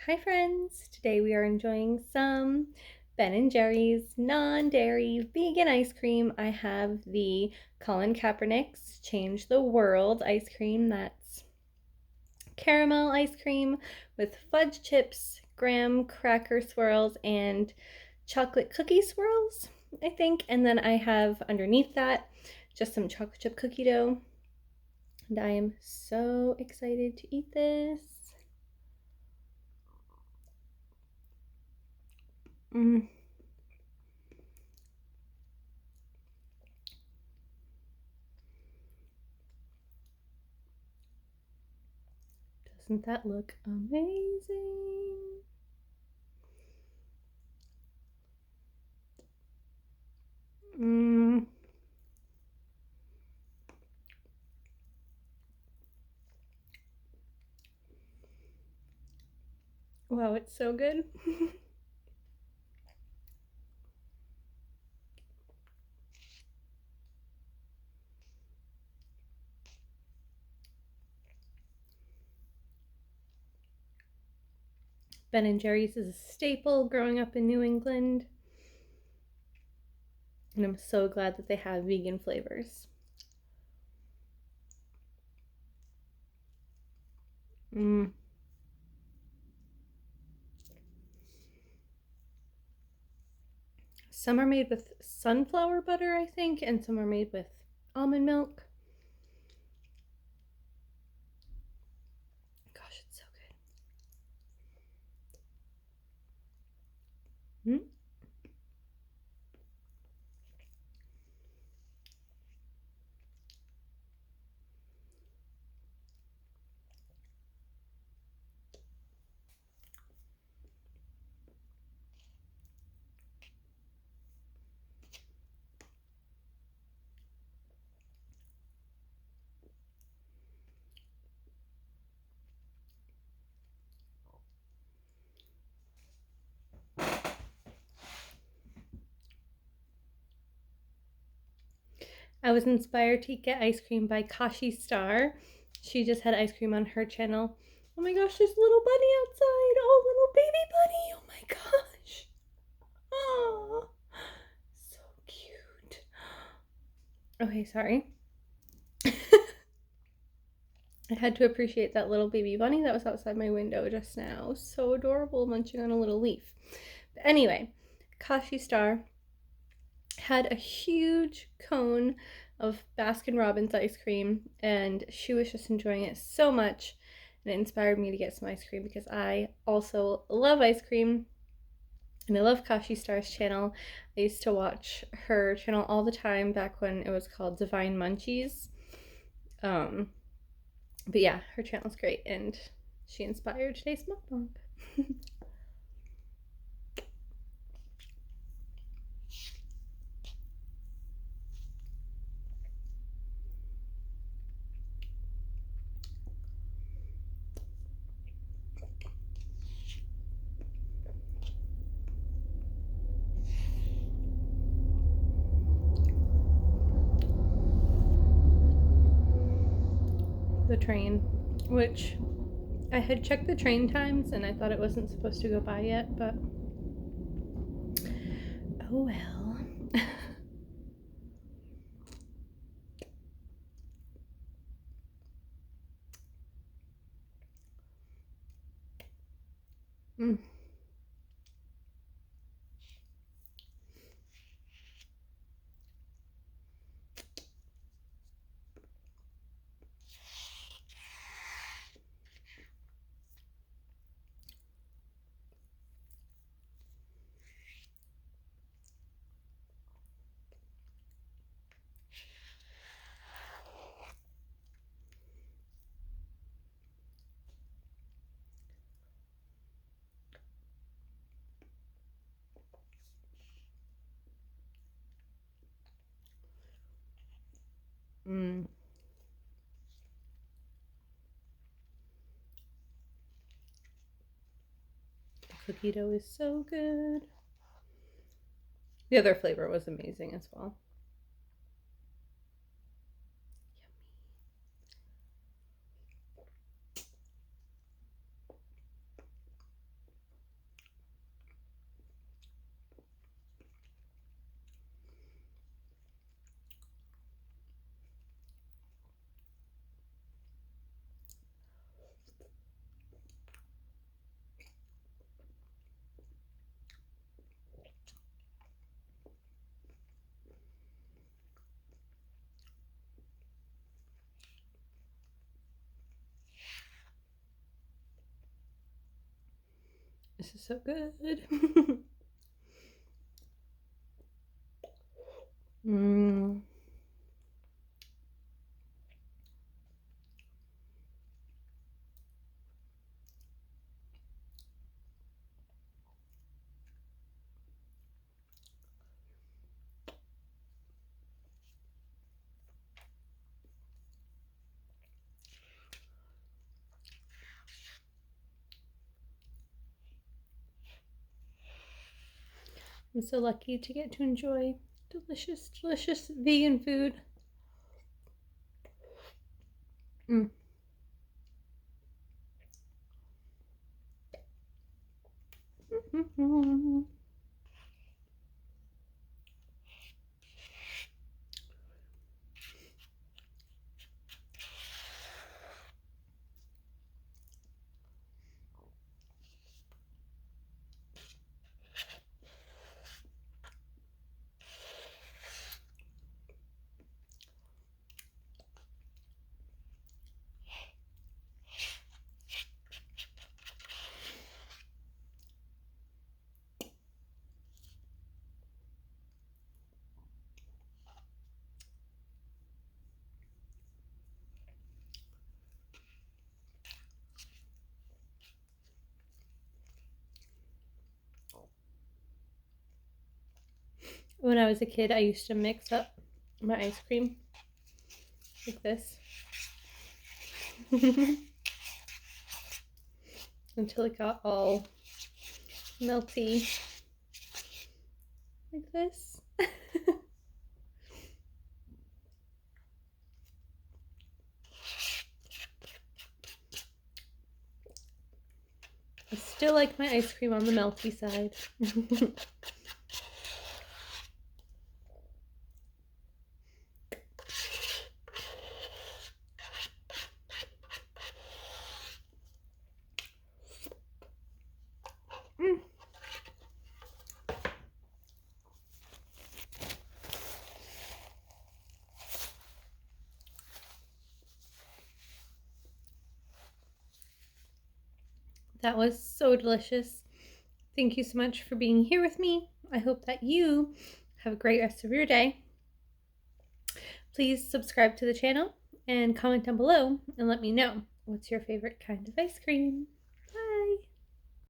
Hi friends! Today we are enjoying some Ben & Jerry's non-dairy vegan ice cream. I have the Colin Kaepernick's Change the World ice cream. That's caramel ice cream with fudge chips, graham cracker swirls, and chocolate cookie swirls, I think. And then I have underneath that just some chocolate chip cookie dough. And I am so excited to eat this. Mmm. Doesn't that look amazing? Mmm. Wow, it's so good. Ben & Jerry's is a staple growing up in New England. And I'm so glad that they have vegan flavors. Mmm. Some are made with sunflower butter, I think, and some are made with almond milk. Gosh, it's so good. Mm. I was inspired to get ice cream by Kashi Star. She just had ice cream on her channel. Oh my gosh, there's a little bunny outside. Oh, little baby bunny. Oh my gosh. Oh, so cute. Okay, sorry. I had to appreciate that little baby bunny that was outside my window just now. So adorable, munching on a little leaf. But anyway, Kashi Star had a huge cone of Baskin Robbins ice cream, and she was just enjoying it so much, and it inspired me to get some ice cream because I also love ice cream. And I love Kashi Star's channel. I used to watch her channel all the time back when it was called Divine Munchies. But yeah, her channel's great, and she inspired today's mukbang. The train, which I had checked the train times and I thought it wasn't supposed to go by yet, but oh well. Mm. Mm. The cookie dough is so good. The other flavor was amazing as well. This is so good. Mmm. I'm so lucky to get to enjoy delicious, delicious vegan food. Mm. Mm-hmm. When I was a kid, I used to mix up my ice cream like this until it got all melty like this. I still like my ice cream on the melty side. That was so delicious. Thank you so much for being here with me. I hope that you have a great rest of your day. Please subscribe to the channel and comment down below and let me know what's your favorite kind of ice cream.